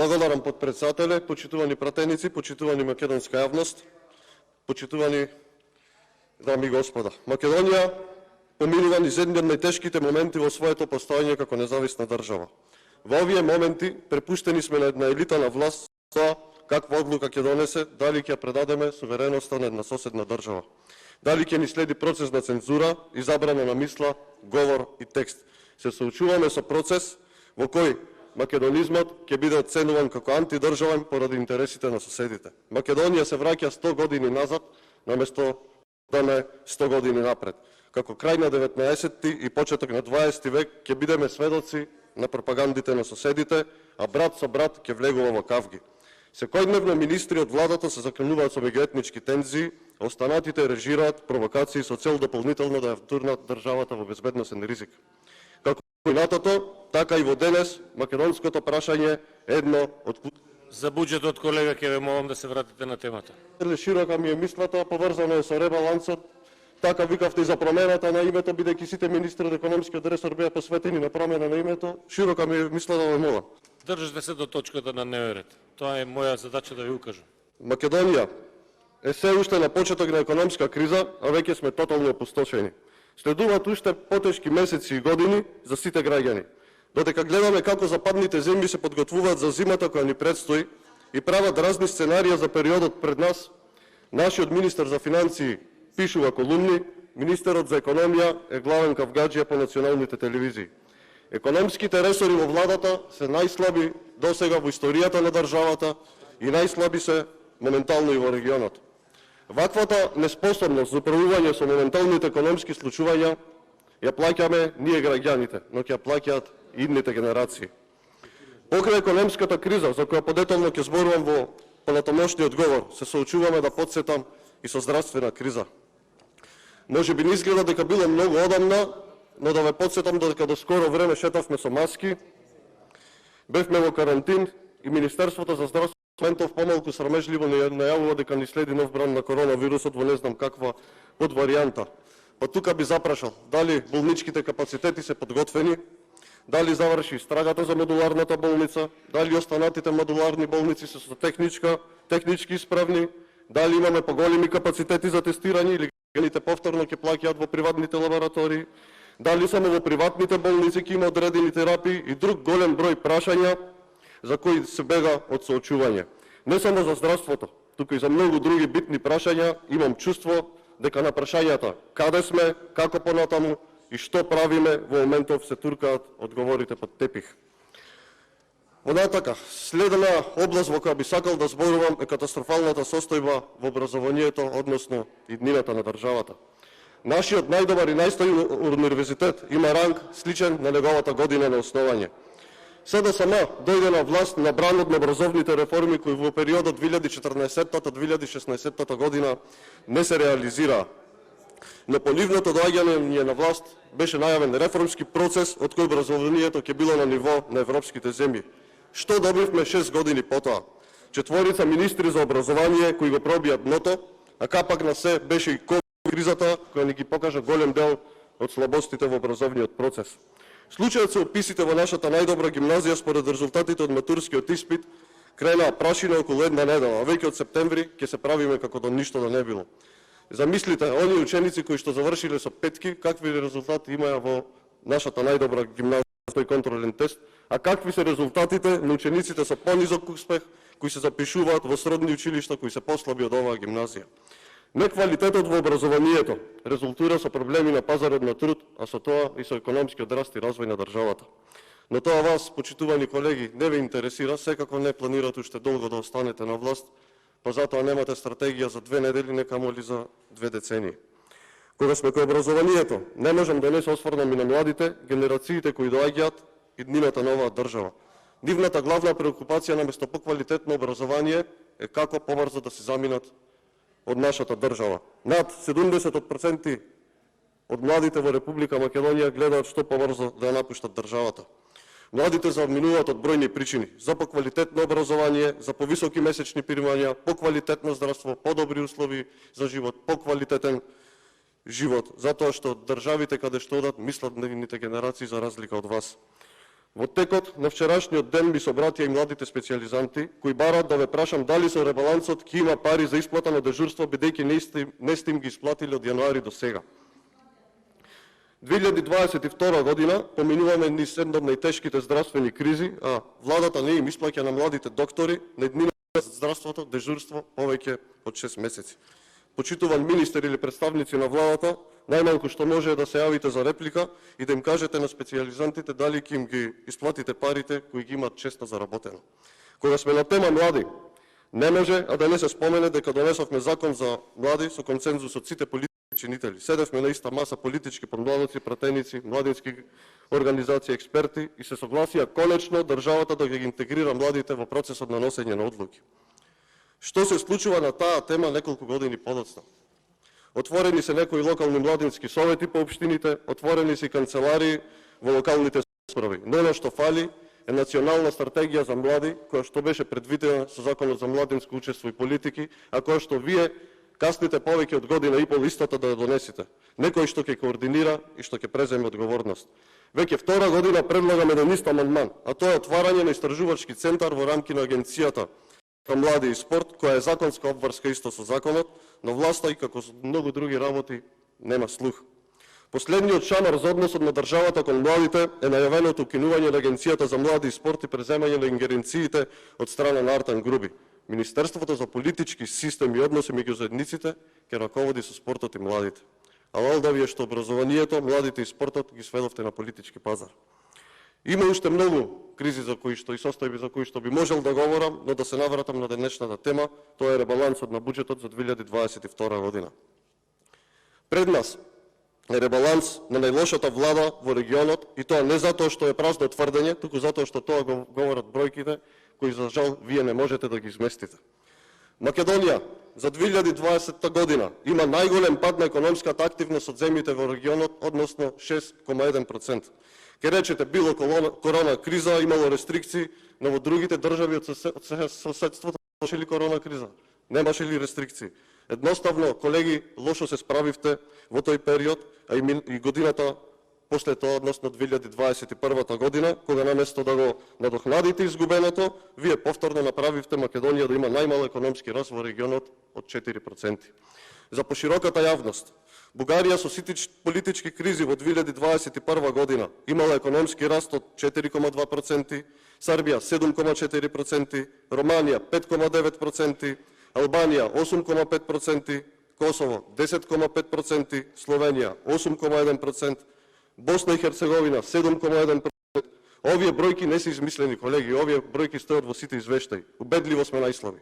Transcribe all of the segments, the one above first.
Благодарам подпредседателе, почитувани пратеници, почитувани македонска јавност, почитувани дами и господа. Македонија поминува низ едни од најтешките моменти во своето постоење како независна држава. Во овие моменти препуштени сме на една елита на власт за каква одлука ќе донесе, дали ќе предадеме сувереноста на една соседна држава. Дали ќе ни следи процес на цензура и забрана на мисла, говор и текст. Се соочуваме со процес во кој македонизмот ќе биде оценуван како антидржавен поради интересите на соседите. Македонија се враќа 100 години назад, наместо да ме 100 години напред. Како крај на 19 и почеток на 20 век ќе бидеме сведоци на пропагандите на соседите, а брат со брат ќе влегува во кавги. Секојдневно министри од владата се закленуваат со меѓуетнички тензии, а останатите режираат провокации со цел дополнително да ја втурнат државата во безбедносен ризик. Како минатото, така и во денес, македонското прашање е едно од... За буџетот, колега, ќе ве молам да се вратите на темата. Широка ми е мислата, поврзано е со ребалансот. Така викавте и за промената на името, бидејќи сите министри од економскиот ресор беа посветени на промена на името. Широка ми е мислата, да ве молам. Држите се до точката на дневен ред. Тоа е моја задача да ви укажам. Македонија е се уште на почеток на економска криза, а веќе сме тотално опустошени. Следуваат уште потешки месеци и години за сите граѓани. Додека гледаме како западните земји се подготвуваат за зимата која ни предстои и прават разни сценарија за периодот пред нас, нашиот министер за финансии пишува колумни, министерот за економија е главен кавгаџија по националните телевизии. Економските ресори во владата се најслаби досега во историјата на државата и најслаби се моментално и во регионот. Ваквата неспособност за управување со моменталните економски случувања ја плаќаме ние граѓаните, но ќе ја плаќаат и идните генерации. Покрај економската криза, за која подетелно ќе зборувам во понатамошниот говор, се соочуваме, да подсетам, и со здравствена криза. Може би не изгледа дека било многу одамна, но да ве подсетам дека до скоро време шетавме со маски, бевме во карантин и Министерството за здравство помалку срамежливо најавува дека ни следи нов бран на коронавирусот во не знам каква подваријанта. Па тука би запрашал, дали болничките капацитети се подготвени, дали заврши истрагата за модуларната болница, дали останатите модуларни болници се со технички исправни, дали имаме поголеми капацитети за тестирање или граѓаните повторно ќе плаќаат во приватните лаборатории, дали само во приватните болници ќе има одредени терапии и друг голем број прашања за кои се бега од соочување. Не само за здравството, туку и за многу други битни прашања имам чувство дека на прашањата каде сме, како понатаму и што правиме во моментов се туркаат одговорите под тепих. Понатака, следна област во која би сакал да зборувам е катастрофалната состојба во образованието, односно иднината на државата. Нашиот најдобар и најстојен универзитет има ранг сличен на неговата година на основање. СДСМ дојде на власт на бранот на образовните реформи кои во периодот 2014-2016 година не се реализираа. Но по нивното доаѓање на власт беше најавен реформски процес од кој образованието ќе било на ниво на европските земји. Што добивме 6 години потоа? Четворица министри за образование кои го пробија дното, а капак на се беше и кризата која ни ги покажа голем дел од слабостите во образовниот процес. Случајот се описите во нашата најдобра гимназија според резултатите од матурскиот испит кренаа прашина околу една недела, а веќе од септември ќе се правиме како да ништо да не било. Замислите, оние ученици кои што завршиле со петки, какви резултати имаја во нашата најдобра гимназија тој контролен тест, а какви се резултатите на учениците со понизок успех кои се запишуваат во сродни училишта кои се послаби од оваа гимназија. Неквалитетот во образованието резултира со проблеми на пазарот на труд, а со тоа и со економскиот раст и развој на државата. Но тоа вас, почитувани колеги, не ве интересира, секако не планирате уште долго да останете на власт, па затоа немате стратегија за 2 недели, не камоли за 2 децении. Кога сме кај образованието, не можам да не се осврнам и на младите, генерациите кои доаѓаат иднината на оваа држава. Нивната главна преокупација наместо поквалитетно образование е како побрзо да се заминат од нашата држава. Над 70% од младите во Република Македонија гледаат што побрзо да ја напуштат државата. Младите заминуваат од бројни причини: за поквалитетно образование, за повисоки месечни примања, поквалитетно здравство, подобри услови за живот, поквалитетен живот, затоа што државите каде што одат мислат нивните генерации за разлика од вас. Во текот на вчерашниот ден ми се обратија и младите специјализанти, кои бараат да ве прашам дали со ребалансот ќе има пари за исплата на дежурство, бидејќи не сте им ги исплатили од јануари до сега. 2022 година поминуваме низ една од најтешките здравствени кризи, а владата не им исплаќа на младите доктори на еднина здравството дежурство повеќе од 6 месеци. Почитуван министер или представници на владата, најмалку што може е да се јавите за реплика и да им кажете на специјализантите дали ќе им ги исплатите парите кои ги имаат честа заработено. Кога сме на тема млади, не може а да не се спомене дека донесовме закон за млади со консензус од сите политички чинители. Седевме на иста маса политички подмладоци, пратеници, младински организации, експерти и се согласија конечно државата да ги интегрира младите во процесот на носење на одлуки. Што се случува на таа тема неколку години подоцна? Отворени се некои локални младински совети по општините, отворени се канцеларии во локалните самоуправи. Но она што фали е национална стратегија за млади, која што беше предвидена со Законот за младинско учество и политики, а која што вие касните повеќе од година и пол истата да ја донесете. Некој што ќе координира и што ќе преземе одговорност. Веќе втора година предлагаме еден ист амандман, а тоа е отварање на истражувачки центар во рамки на Агенцијата за млади и спорт, која е законска обврска исто со законот, но власта и како со многу други работи нема слух. Последниот шамар за односот на државата кон младите е најавеното укинување на Агенцијата за млади и спорт и преземање на ингеренциите од страна на Артан Груби. Министерството за политички систем и односи меѓу заедниците ќе раководи со спортот и младите. А валда вие што образованието, младите и спортот ги сведовте на политички пазар. Има уште многу кризи за кои што и состојби за кои што би можел да говорам, но да се навратам на денешната тема, тоа е ребалансот на буџетот за 2022 година. Пред нас е ребаланс на најлошата влада во регионот и тоа не затоа што е празно тврдење, туку затоа што тоа го говорат бројките кои за жал вие не можете да ги изместите. Македонија за 2020 година има најголем пад на економската активност од земјите во регионот, односно 6,1%. Ке речете, било корона криза, имало рестрикции, но во другите држави од соседството немаше ли корона криза? Немаше ли рестрикции? Едноставно, колеги, лошо се справивте во тој период, а и годината после тоа, односно 2021 година, кога наместо да го надокнадите изгубеното, вие повторно направивте Македонија да има најмал економски раст во регионот од 4%. За пошироката јавност, Бугарија со сите политички кризи во 2021 година имала економски раст од 4,2%, Србија 7,4%, Романија 5,9%, Албанија 8,5%, Косово 10,5%, Словенија 8,1%, Босна и Херцеговина 7,1%. Овие бројки не се измислени, колеги, овие бројки стојат во сите извештаи. Убедливо сме најслаби.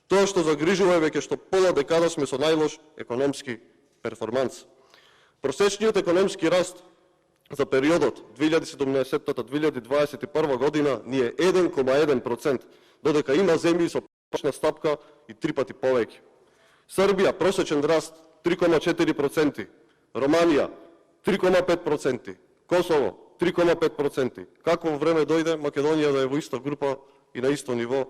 Тоа што загрижува е веќе што пола декада сме со најлош економски перформанс. Просечниот економски раст за периодот 2017-2021 година ни е 1,1%, додека има земји со просечна стапка и 3 пати повеќе. Србија просечен раст 3,4%, Романија 3,5%, Косово 3,5%. Какво време дојде Македонија да е во иста група и на исто ниво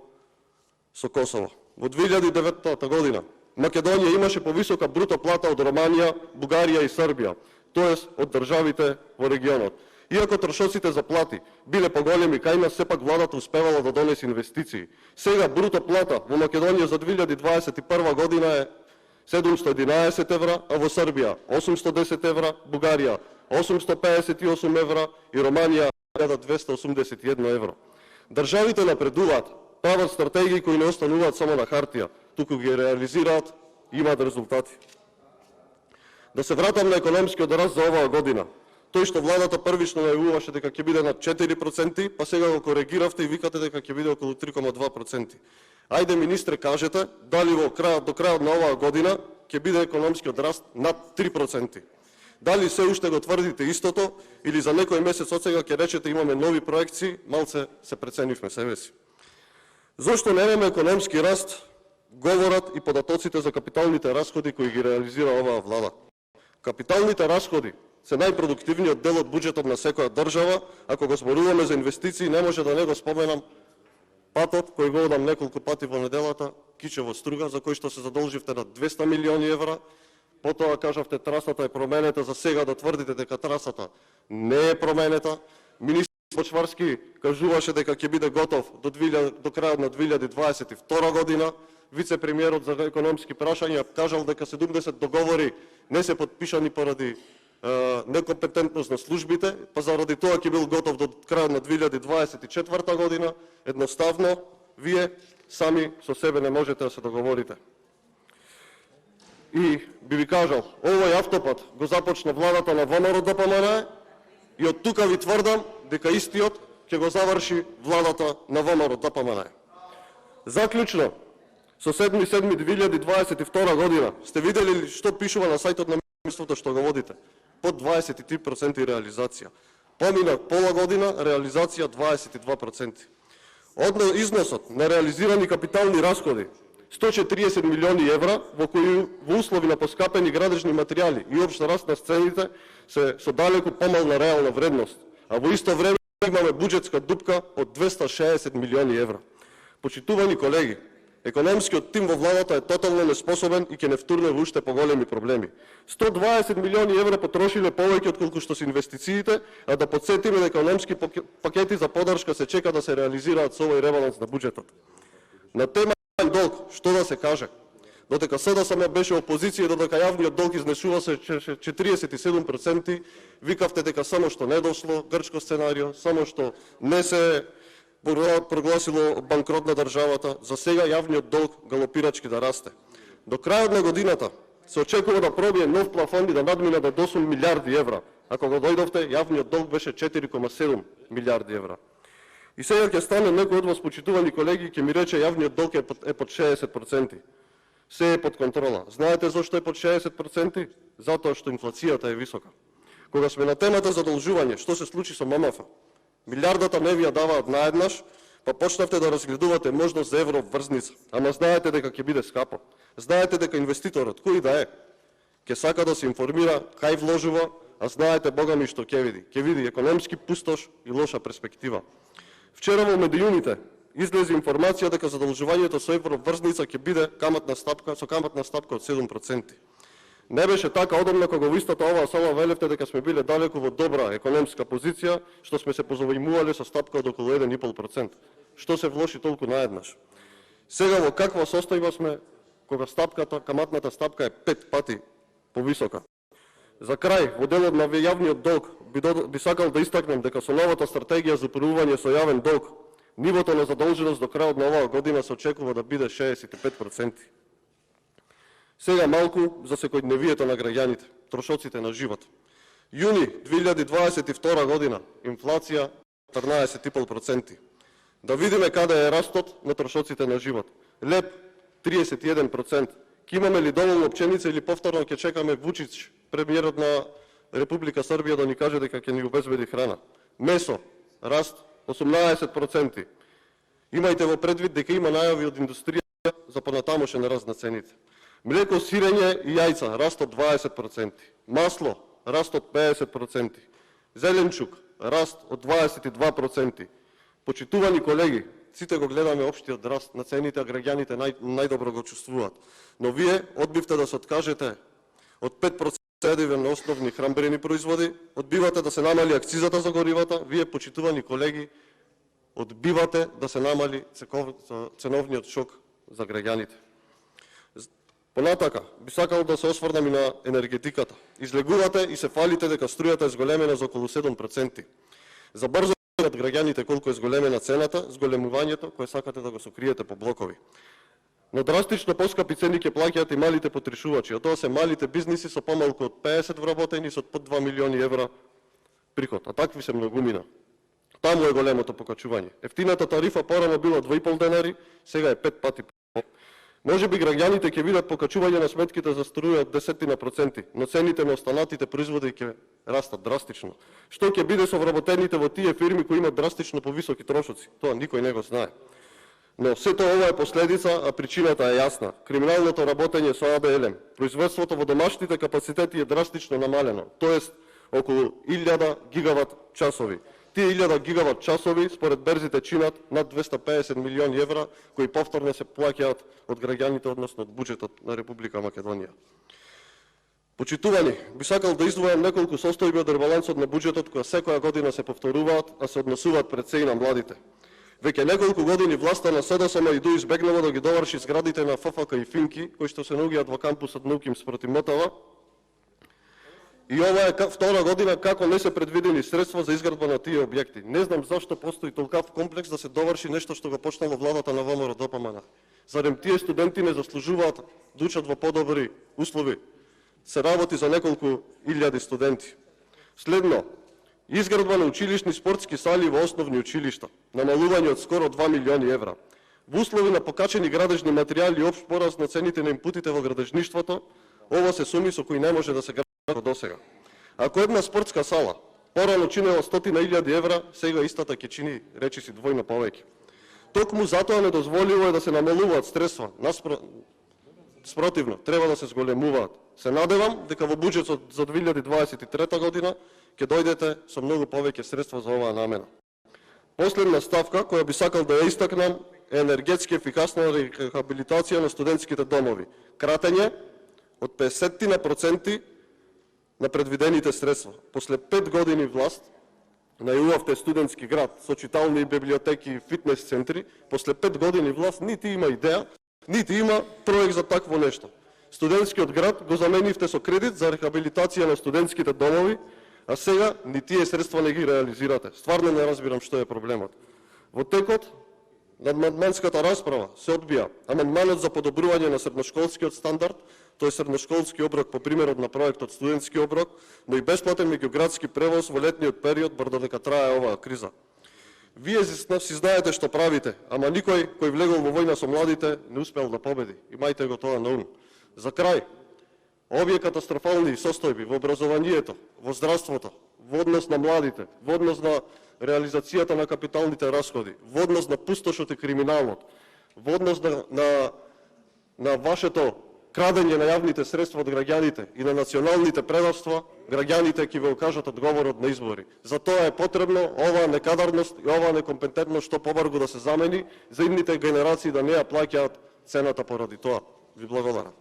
со Косово? Во 2009 година Македонија имаше повисока бруто плата од Романија, Бугарија и Србија, тоест од државите во регионот. Иако трошоците за плати биле поголеми, кај нас сепак владата успевала да донесе инвестиции. Сега бруто плата во Македонија за 2021 година е 711 евра, а во Србија 810 евра, Бугарија 858 евра и Романија 1281 евро. Државите напредуваат, прават стратегии кои не остануваат само на хартија, туку ги реализираат и имаат резултати. Да се вратам на економскиот раст за оваа година. Тој што владата првично најавуваше дека ќе биде на 4%, па сега го коригиравте и викате дека ќе биде околу 3,2%. Ајде, министре, кажете дали до крајот на оваа година ќе биде економскиот раст над 3%. Дали се уште го тврдите истото или за некој месец од сега ќе речете имаме нови проекции, малце се преценивме себе си. Зошто немаме економски раст, говорат и податоците за капиталните расходи кои ги реализира оваа влада. Капиталните расходи се најпродуктивниот дел од буџетот на секоја држава. Ако го зборуваме за инвестиции, не може да не го споменам патот кој го одам неколку пати во неделата, Кичево-Струга, за кој што се задолживте на 200 милиони евра. Потоа кажавте трасата е променета, за сега да тврдите дека трасата не е променета. Почварски кажуваше дека ќе биде готов до крајот на 2022 година. Вице-премиерот за економски прашања кажал дека 70 договори не се подпишани поради некомпетентност на службите, па заради тоа ќе бил готов до крајот на 2024 година. Едноставно, вие сами со себе не можете да се договорите. И би ви кажал, овој автопат го започна владата на ВМРО-ДПМНЕ и од тука ви тврдам дека истиот ќе го заврши владата на ВМРО-ДПМНЕ. Заклучно, со 7.7.2022 година сте видели ли што пишува на сајтот на министерството што го водите? Под 23% реализација. Помина пола година, реализација 22%. Одно износот на реализирани капитални расходи 140 милиони евра, во кои во услови на поскапени градежни материјали и општа раст на цените се со далеку помална реална вредност, а во исто време имаме буџетска дупка од 260 милиони евра. Почитувани колеги, економскиот тим во владата е тотално неспособен и ќе не втурне во уште поголеми проблеми. 120 милиони евра потрошиле повеќе отколку што се инвестициите, а да подсетиме дека економски пакети за поддршка се чека да се реализираат со овој ребаланс на буџетот. На тема долг, што да се каже? Додека СДСМ беше опозиција, додека јавниот долг изнесуваше 47%, викавте дека само што не дошло грчко сценарио, само што не се прогласило банкрот на државата, за сега јавниот долг галопирачки да расте. До крајот на годината се очекува да пробие нов плафон и да надмине до 8 милиарди евра. Ако го дојдовте, јавниот долг беше 4,7 милиарди евра. И сега ќе стане некој од вас, почитувани колеги, ќе ми рече јавниот долг е под 60%. Се е под контрола. Знаете зошто е под 60%? Затоа што инфлацијата е висока. Кога сме на темата задолжување, што се случи со ММФ? Милиардата не ви ја даваат наеднаш, па почнавте да разгледувате можност за евроврзница. Ама знаете дека ќе биде скапо. Знаете дека инвеститорот, кој да е, ќе сака да се информира кај вложува, а знаете бога ми што ќе види. Ќе види економски пустош и лоша перспектива. Вчера во медиумите излезе информација дека задолжувањето со евроврзница ќе биде каматна стапка од 7%. Не беше така одамна кога во истата оваа сала велевте дека сме биле далеку во добра економска позиција, што сме се позавојмувале со стапка од околу 1,5%. Што се влоши толку наеднаш? Сега во каква состојба сме кога каматната стапка е 5 пати повисока? За крај, во делот на јавниот долг, би сакал да истакнем дека со новата стратегија за управување со јавен долг, нивото на задолженост до крајот на оваа година се очекува да биде 65%. Сега малку за секојдневието на граѓаните, трошоците на живот. Јуни 2022 година, инфлација 14,5%. Да видиме каде е растот на трошоците на живот. Леб 31%. Ке имаме ли доволно пченица или повторно ќе чекаме Вучич, премиерот на Република Србија, да ни каже дека ќе ни обезбеди храна. Месо, раст 18%. Имајте во предвид дека има најави од индустријата за понатамошен раст на цените. Млеко, сирење и јајца, раст од 20%. Масло, раст од 50%. Зеленчук, раст од 22%. Почитувани колеги, сите го гледаме општиот раст на цените, а граѓаните најдобро го чувствуваат. Но вие одбивте да се откажете од 5% на основни хранбени производи, одбивате да се намали акцизата за горивата, вие, почитувани колеги, одбивате да се намали ценовниот шок за граѓаните. Понатака, би сакал да се осврнам и на енергетиката. Излегувате и се фалите дека струјата е зголемена за околу 7%. Забрзате од граѓаните колку е зголемена цената, зголемувањето кое сакате да го сокриете по блокови. Но драстично поскапи цени ќе плаќаат и малите потрошувачи, а тоа се малите бизниси со помалку од 50 вработени со под 2 милиони евра приход, а такви се многумина. Таму е големото покачување. Ефтината тарифа порано била 2,5 денари, сега е 5 пати. Може би граѓаните ќе видат покачување на сметките за струја од 10%, но цените на останатите производи ќе растат драстично. Што ќе биде со вработените во тие фирми кои имат драстично повисоки трошоци? Тоа никој не го знае. Но сето ова е последица, а причината е јасна. Криминалното работење со АБЛМ. Производството во домашните капацитети е драстично намалено, тоест околу 1000 гигават часови. Тие 1000 гигават часови според берзите чинат над 250 милиони евра, кои повторно се плаќаат од граѓаните, односно од буџетот на Република Македонија. Почитувани, би сакал да издвојам неколку состојби од ребалансот на буџетот која секоја година се повторуваат, а се однесуваат пред се и на младите. Веќе неколку години власта на СДСМ и ДУ избегнала да ги доврши зградите на ФФК и ФИНКИ, кои што се наоѓаат во кампусот Науким спроти Мотава. И ова е втора година како не се предвидени средства за изградба на тие објекти. Не знам зашто постои толкав комплекс да се доврши нешто што го почнала владата на ВМРО ДПМН. Зарем тие студенти не заслужуваат да учат во подобри услови? Се работи за неколку илјади студенти. Следно, изградба на училишни спортски сали во основни училишта, намалување од скоро 2 милиони евра. Во услови на покачени градежни материјали и општ пораст на цените на импутите во градежништвото, ова се суми со кои не може да се гради досега. Ако една спортска сала порано чинела 100.000 евра, сега истата ќе чини речиси двојно повеќе. Токму затоа недозволиво е да се намалуваат средства. Спротивно, треба да се зголемуваат. Се надевам дека во буџетот за 2023 година ќе дојдете со многу повеќе средства за оваа намена. Последна ставка која би сакал да ја истакнам е енергетски ефикасна рехабилитација на студентските домови. Кратење од 50% на предвидените средства. После 5 години власт најавувавте студентски град со читални, библиотеки и фитнес центри. После 5 години власт нити има идеја, нити има проект за такво нешто. Студентскиот град го заменивте со кредит за рехабилитација на студентските домови, а сега ни тие средства не ги реализирате. Стварно не разбирам што е проблемот. Во текот на амандманската расправа се одбија амандманот за подобрување на средношколскиот стандард, тој средношколски оброк по примерот на проектот студентски оброк, но и бесплатен меѓуградски превоз во летниот период, bar додека трае оваа криза. Вие си знаете што правите, ама никој кој влегол во војна со младите не успел да победи. Имајте го тоа на ум. За крај, овие катастрофални состојби во образованието, во здравството, во однос на младите, во однос на реализацијата на капиталните расходи, во однос на пустошот и криминалот, во однос на вашето крадење на јавните средства од граѓаните и на националните предавства, граѓаните ќе ве окажат одговорот на избори. Затоа е потребно оваа некадарност и оваа некомпетентност што побрзо да се замени, за идните генерации да не ја плаќаат цената поради тоа. Ви благодарам.